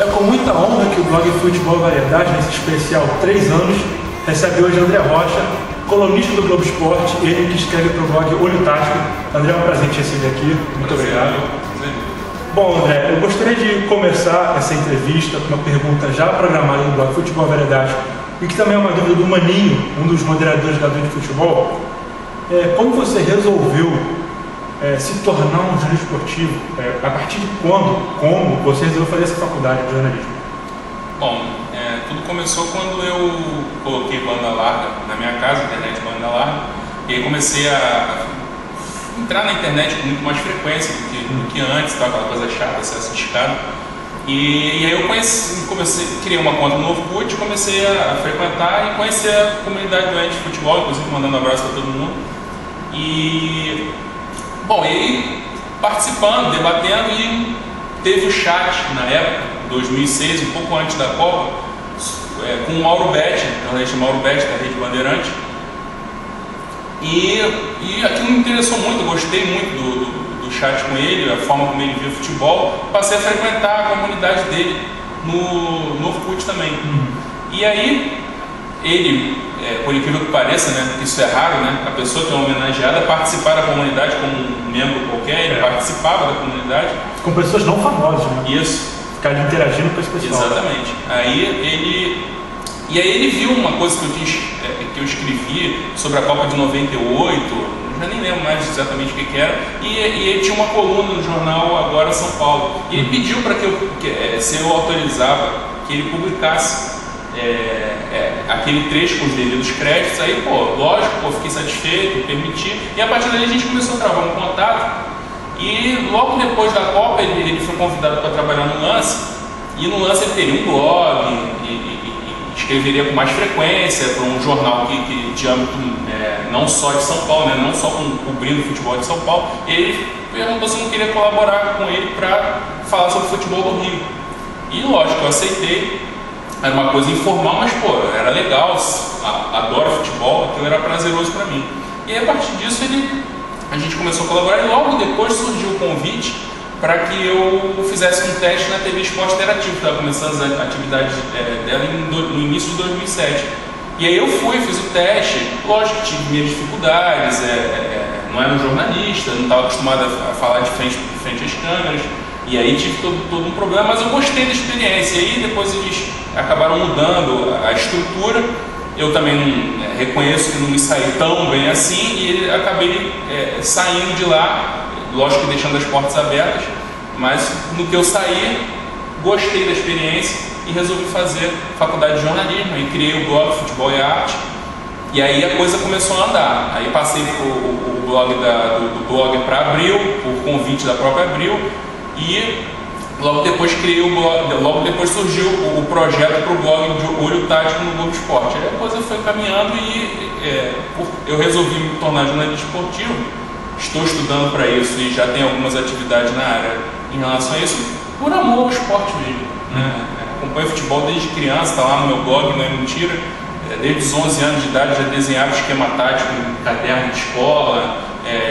É com muita honra que o blog Futebol Variedade, nesse especial 3 anos, recebe hoje André Rocha, colunista do Globo Esporte, ele que escreve para o blog Olho Tático. André, é um prazer te receber aqui. Muito obrigado. Bom, André, eu gostaria de começar essa entrevista com uma pergunta já programada no blog Futebol Variedade, e que também é uma dúvida do Maninho, um dos moderadores da Dúvida de Futebol. Como você resolveu se tornar um jornalista esportivo? A partir de quando, como você resolveu fazer essa faculdade de jornalismo? Bom, tudo começou quando eu coloquei banda larga na minha casa, internet banda larga, e aí comecei a entrar na internet com muito mais frequência do que antes, tá? Aquela coisa chata, acesso discado. E aí eu criei uma conta no Orkut, comecei a frequentar e conhecer a comunidade doente de futebol, inclusive mandando um abraço para todo mundo. E, bom, e aí participando, debatendo, e teve o chat na época, 2006, um pouco antes da Copa, com o Mauro Betti, o jornalista Mauro Betti, da Rede Bandeirante. E aquilo me interessou muito, eu gostei muito do chat com ele, a forma como ele via futebol. Passei a frequentar a comunidade dele no Orkut também. E aí, ele, por incrível que pareça, né, isso é raro, né, a pessoa que é homenageada participar da comunidade como um membro qualquer, ele participava da comunidade. Com pessoas não famosas, né? Isso. Ficar interagindo com esse pessoal. Exatamente. E aí ele viu uma coisa que eu escrevi sobre a Copa de 98, já nem lembro mais exatamente o que era, e ele tinha uma coluna no jornal Agora São Paulo, e ele pediu para se eu autorizava que ele publicasse aquele trecho com os devidos créditos. Aí, lógico, fiquei satisfeito, permiti, e a partir daí a gente começou a travar um contato, e logo depois da Copa ele foi convidado para trabalhar no Lance, e no Lance ele teria um blog, e escreveria com mais frequência para um jornal de âmbito não só de São Paulo, né, não só cobrindo o futebol de São Paulo. E ele perguntou se eu não queria colaborar com ele para falar sobre o futebol do Rio. E lógico, eu aceitei. Era uma coisa informal, mas era legal, adoro futebol, aquilo era prazeroso para mim. E aí, a partir disso a gente começou a colaborar, e logo depois surgiu o convite para que eu fizesse um teste na TV Esporte Interativo, que estava começando as atividades dela no início de 2007. E aí eu fiz o teste, lógico que tive minhas dificuldades, não era um jornalista, não estava acostumado a falar de frente às câmeras, e aí tive todo um problema, mas eu gostei da experiência. E aí depois eles acabaram mudando a estrutura, eu também reconheço que não me saí tão bem assim, e acabei saindo de lá, lógico que deixando as portas abertas, mas no que eu saí, gostei da experiência e resolvi fazer faculdade de jornalismo, e criei o blog Futebol e Arte, e aí a coisa começou a andar. Aí passei o blog do blog para Abril, por convite da própria Abril, e logo depois criei o blog, logo depois surgiu o projeto para o blog de Olho Tático no Globo Esporte. Aí a coisa foi caminhando e eu resolvi me tornar jornalista esportivo. Estou estudando para isso e já tenho algumas atividades na área em relação a isso, por amor ao esporte mesmo, né? Acompanho futebol desde criança, está lá no meu blog, não é mentira. Desde os 11 anos de idade já desenhava esquema tático em caderno de escola,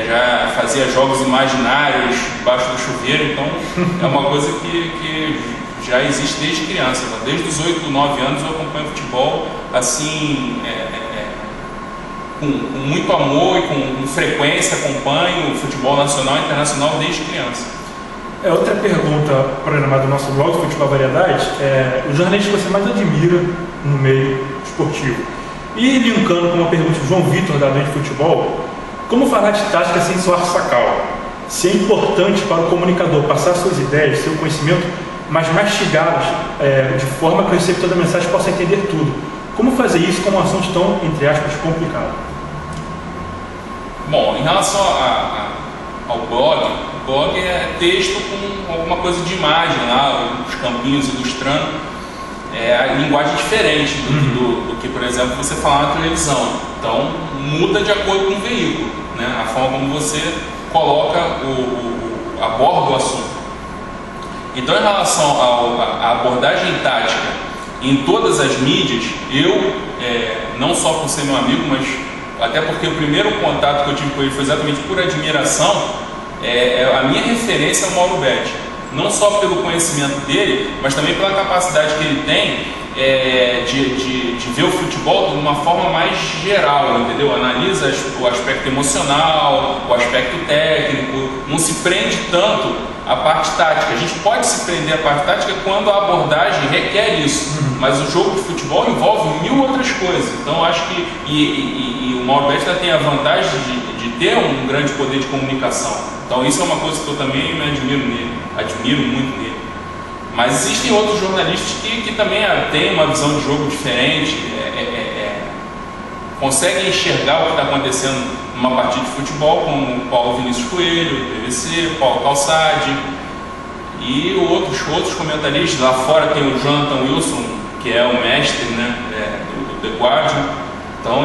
já fazia jogos imaginários debaixo do chuveiro, então é uma coisa que já existe desde criança. Desde os 8, 9 anos eu acompanho futebol assim, com muito amor e com frequência, acompanho o futebol nacional e internacional desde criança. Outra pergunta programada no nosso blog Futebol Variedade o jornalista que você mais admira no meio esportivo. E linkando com uma pergunta do João Vitor, da Dúvida de Futebol, como falar de tática sem soar sacal? Se é importante para o comunicador passar suas ideias, seu conhecimento, mas mastigadas, de forma que o receptor da mensagem possa entender tudo. Como fazer isso com um assunto tão, entre aspas, complicado? Bom, em relação ao blog, o blog é texto com alguma coisa de imagem lá, os campinhos ilustrando, a linguagem diferente do que, por exemplo, você falar na televisão. Então, muda de acordo com o veículo, né? A forma como você aborda o assunto. Então, em relação à abordagem tática em todas as mídias, eu, não só por ser meu amigo, mas até porque o primeiro contato que eu tive com ele foi exatamente por admiração, a minha referência é o Mauro Betti. não só pelo conhecimento dele, mas também pela capacidade que ele tem de ver o futebol de uma forma mais geral, entendeu? Analisa o aspecto emocional, o aspecto técnico, não se prende tanto à parte tática. A gente pode se prender à parte tática quando a abordagem requer isso, mas o jogo de futebol envolve mil outras coisas. Então eu acho que e o Mauro Betting tem a vantagem de ter um grande poder de comunicação. Então isso é uma coisa que eu também me admiro muito nele. Mas existem outros jornalistas que também têm uma visão de jogo diferente, conseguem enxergar o que está acontecendo numa partida de futebol, como o Paulo Vinícius Coelho, PVC, Paulo Calçade e outros comentaristas. Lá fora tem o Jonathan Wilson, que é o mestre, né, do The Guardian. Então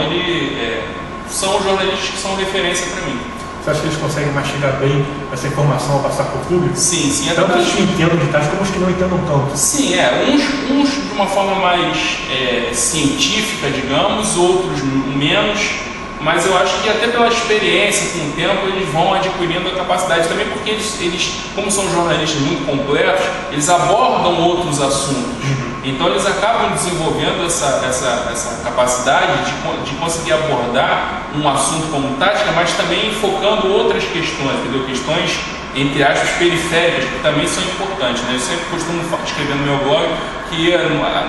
são jornalistas que são referência para mim. Você acha que eles conseguem mastigar bem essa informação ao passar para o público? Sim. Tanto os que entendam de tática como os que não entendam tanto. Sim, uns de uma forma mais científica, digamos, outros menos, mas eu acho que até pela experiência, com o tempo, eles vão adquirindo a capacidade também, porque eles como são jornalistas muito completos, eles abordam outros assuntos. Então eles acabam desenvolvendo essa capacidade de conseguir abordar um assunto como tática, mas também focando outras questões, entendeu? Questões, entre aspas, periféricas, que também são importantes, né? Eu sempre costumo escrever no meu blog que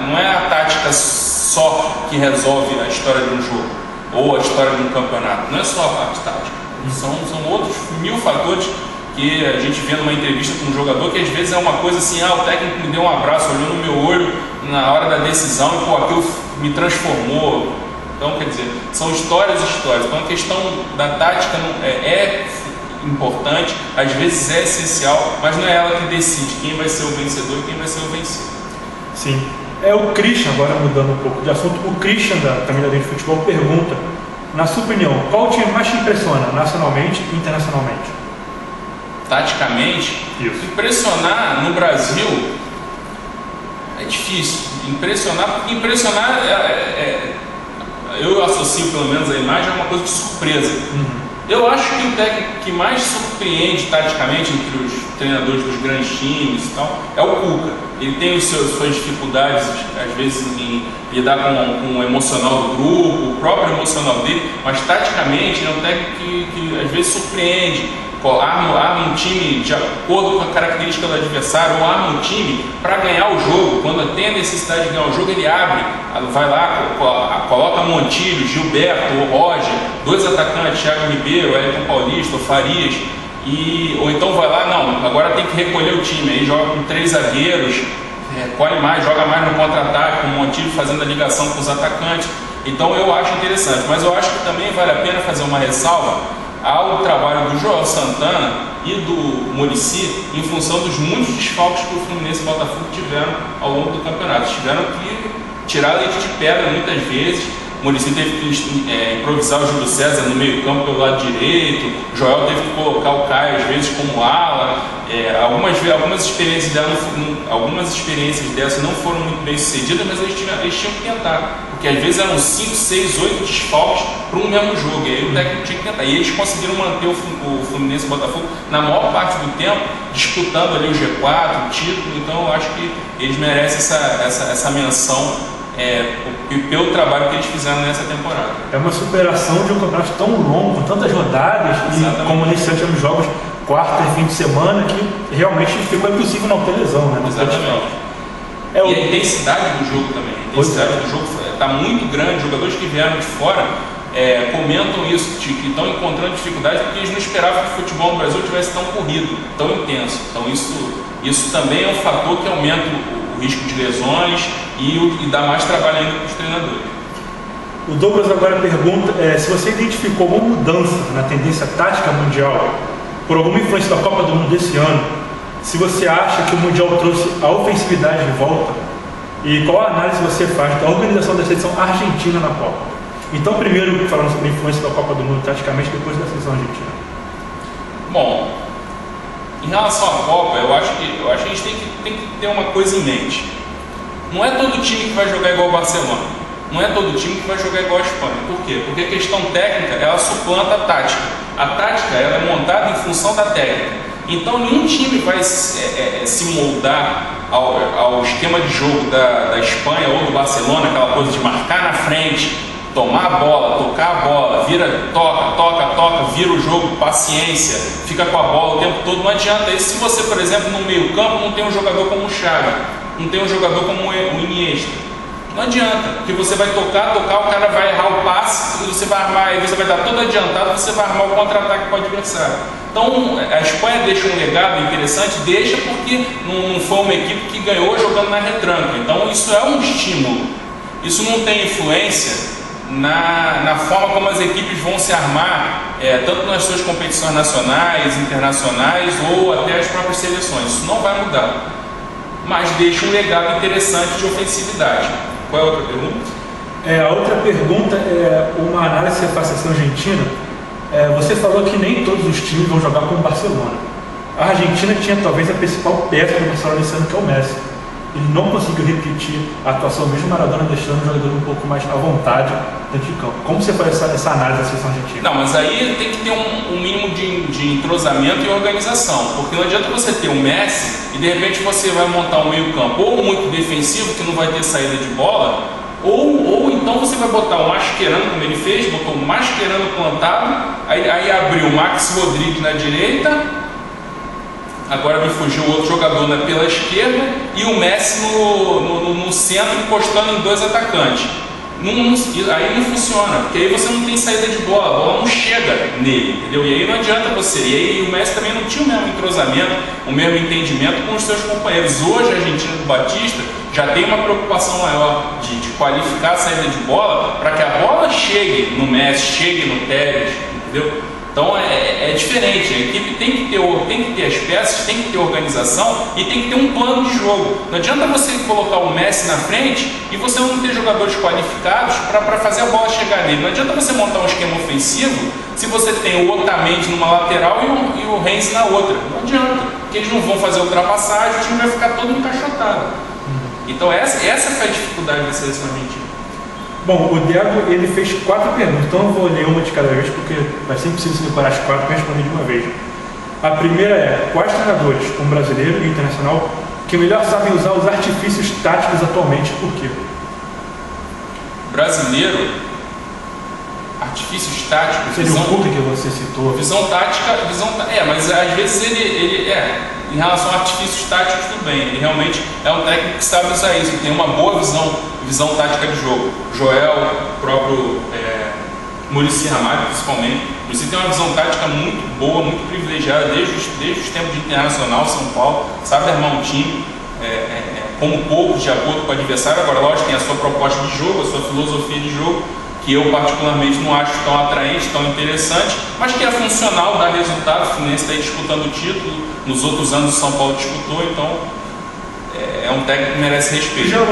não é a tática só que resolve a história de um jogo ou a história de um campeonato, não é só a parte tática, são outros mil fatores que a gente vê numa entrevista com um jogador, que às vezes é uma coisa assim, o técnico me deu um abraço, olhou no meu olho na hora da decisão e aquilo me transformou. Então, quer dizer, são histórias. Então a questão da tática é importante, às vezes é essencial, mas não é ela que decide quem vai ser o vencedor e quem vai ser o vencido. Sim. O Christian, agora mudando um pouco de assunto, o Christian da Camisa de Futebol pergunta, na sua opinião, qual time mais te impressiona, nacionalmente e internacionalmente? Taticamente, impressionar no Brasil é difícil. Impressionar eu associo pelo menos a imagem a uma coisa de surpresa. Eu acho que o técnico que mais surpreende taticamente entre os treinadores dos grandes times e tal é o Cuca. Ele tem suas dificuldades, às vezes, em lidar com o emocional do grupo, o próprio emocional dele, mas taticamente ele é um técnico que às vezes surpreende. Arma um time de acordo com a característica do adversário, ou arma um time para ganhar o jogo. Quando tem a necessidade de ganhar o jogo, ele abre, vai lá, coloca Montilho, Gilberto, ou Roger, dois atacantes, Thiago Ribeiro, Elton Paulista, ou Farias, ou então vai lá, não, agora tem que recolher o time, aí joga com 3 zagueiros, recolhe mais, joga mais no contra-ataque, com o Montilho fazendo a ligação com os atacantes. Então eu acho interessante, mas eu acho que também vale a pena fazer uma ressalva ao trabalho do Joel Santana e do Muricy em função dos muitos desfalques que o Fluminense e o Botafogo tiveram ao longo do campeonato. Tiveram que tirar leite de pedra muitas vezes. O Muricy teve que improvisar o Júlio César no meio campo pelo lado direito, o Joel teve que colocar o Caio às vezes como ala. Algumas experiências dessas não foram muito bem sucedidas, mas eles tinham que tentar, porque às vezes eram 5, 6, 8 desfalques para um mesmo jogo, e aí o técnico tinha que tentar. E eles conseguiram manter o Fluminense e o Botafogo na maior parte do tempo, disputando ali o G4, o título. Então eu acho que eles merecem essa menção pelo trabalho que eles fizeram nessa temporada. É uma superação de um campeonato tão longo, com tantas rodadas, e como iniciante nos jogos quarta e fim de semana, que realmente ficou impossível não ter lesão, né? Exatamente. E a intensidade do jogo também. A intensidade do jogo está muito grande. Jogadores que vieram de fora comentam isso, que estão encontrando dificuldade porque eles não esperavam que o futebol no Brasil tivesse tão corrido, tão intenso. Então isso também é um fator que aumenta o risco de lesões e dá mais trabalho ainda para os treinadores. O Douglas agora pergunta se você identificou alguma mudança na tendência tática mundial por alguma influência da Copa do Mundo desse ano, se você acha que o Mundial trouxe a ofensividade de volta, e qual a análise você faz da organização da seleção argentina na Copa. Então, primeiro falando sobre a influência da Copa do Mundo taticamente, depois da seleção argentina. Bom, em relação à Copa, eu acho que a gente tem que ter uma coisa em mente. Não é todo time que vai jogar igual o Barcelona. Não é todo time que vai jogar igual a Espanha. Por quê? Porque a questão técnica, ela suplanta a tática. A tática ela é montada em função da técnica. Então nenhum time vai se moldar ao esquema de jogo da Espanha ou do Barcelona, aquela coisa de marcar na frente, tomar a bola, tocar a bola, toca, vira o jogo, paciência, fica com a bola o tempo todo. Não adianta isso se você, por exemplo, no meio campo não tem um jogador como o Xavi, não tem um jogador como o Iniesta. Não adianta, porque você vai tocar, o cara vai errar o passe, você vai armar, você vai dar todo adiantado, você vai armar o contra-ataque para o adversário. Então a Espanha deixa um legado interessante, deixa porque não foi uma equipe que ganhou jogando na retranca. Então isso é um estímulo. Isso não tem influência na forma como as equipes vão se armar, tanto nas suas competições nacionais, internacionais ou até as próprias seleções. Isso não vai mudar, mas deixa um legado interessante de ofensividade. Qual é a outra pergunta? A outra pergunta é uma análise que você faz da seleção argentina. Você falou que nem todos os times vão jogar com o Barcelona. A Argentina tinha talvez a principal peça do Barcelona esse ano, que é o Messi. Ele não conseguiu repetir a atuação, mesmo Maradona deixando o jogador um pouco mais à vontade dentro de campo. Como você faz essa análise da seleção argentina? Não, mas aí tem que ter um mínimo de entrosamento e organização, porque não adianta você ter o Messi e de repente você vai montar um meio campo ou muito defensivo, que não vai ter saída de bola, ou então você vai botar o Mascherano, como ele fez, botou o Mascherano plantado, aí abriu o Max Rodrigues na direita, agora me fugiu outro jogador pela esquerda e o Messi no centro, encostando em dois atacantes. Aí não funciona, porque aí você não tem saída de bola, a bola não chega nele, entendeu? E aí não adianta você. E aí o Messi também não tinha o mesmo entrosamento, o mesmo entendimento com os seus companheiros. Hoje a Argentina do Batista já tem uma preocupação maior de qualificar a saída de bola para que a bola chegue no Messi, chegue no Tevez, entendeu? Então é diferente, a equipe tem que ter as peças, tem que ter organização e tem que ter um plano de jogo. Não adianta você colocar o Messi na frente e você não ter jogadores qualificados para fazer a bola chegar nele. Não adianta você montar um esquema ofensivo se você tem o Otamendi numa lateral e o Renzi na outra. Não adianta, porque eles não vão fazer ultrapassagem, o time vai ficar todo encaixotado. Então essa foi a dificuldade da seleção argentina. Bom, o Diego ele fez 4 perguntas, então eu vou ler uma de cada vez porque vai ser impossível se decorar as 4 para responder de uma vez. A primeira é: quais treinadores, como brasileiro e internacional, que melhor sabem usar os artifícios táticos atualmente e por quê? Brasileiro, artifícios táticos. Seria o Cuca que você citou. Visão tática, mas às vezes ele em relação a artifícios táticos também. Ele realmente é um técnico que sabe usar isso, ele tem uma boa visão tática de jogo. Joel, o próprio Muricy Ramalho, principalmente. Muricy tem uma visão tática muito boa, muito privilegiada desde os tempos de internacional, São Paulo, sabe armar um time como poucos, de acordo com o adversário. Agora, lógico, tem a sua proposta de jogo, a sua filosofia de jogo, que eu particularmente não acho tão atraente, tão interessante, mas que é funcional, dá resultado. O Fluminense está aí disputando o título, nos outros anos o São Paulo disputou, então é um técnico que merece respeito.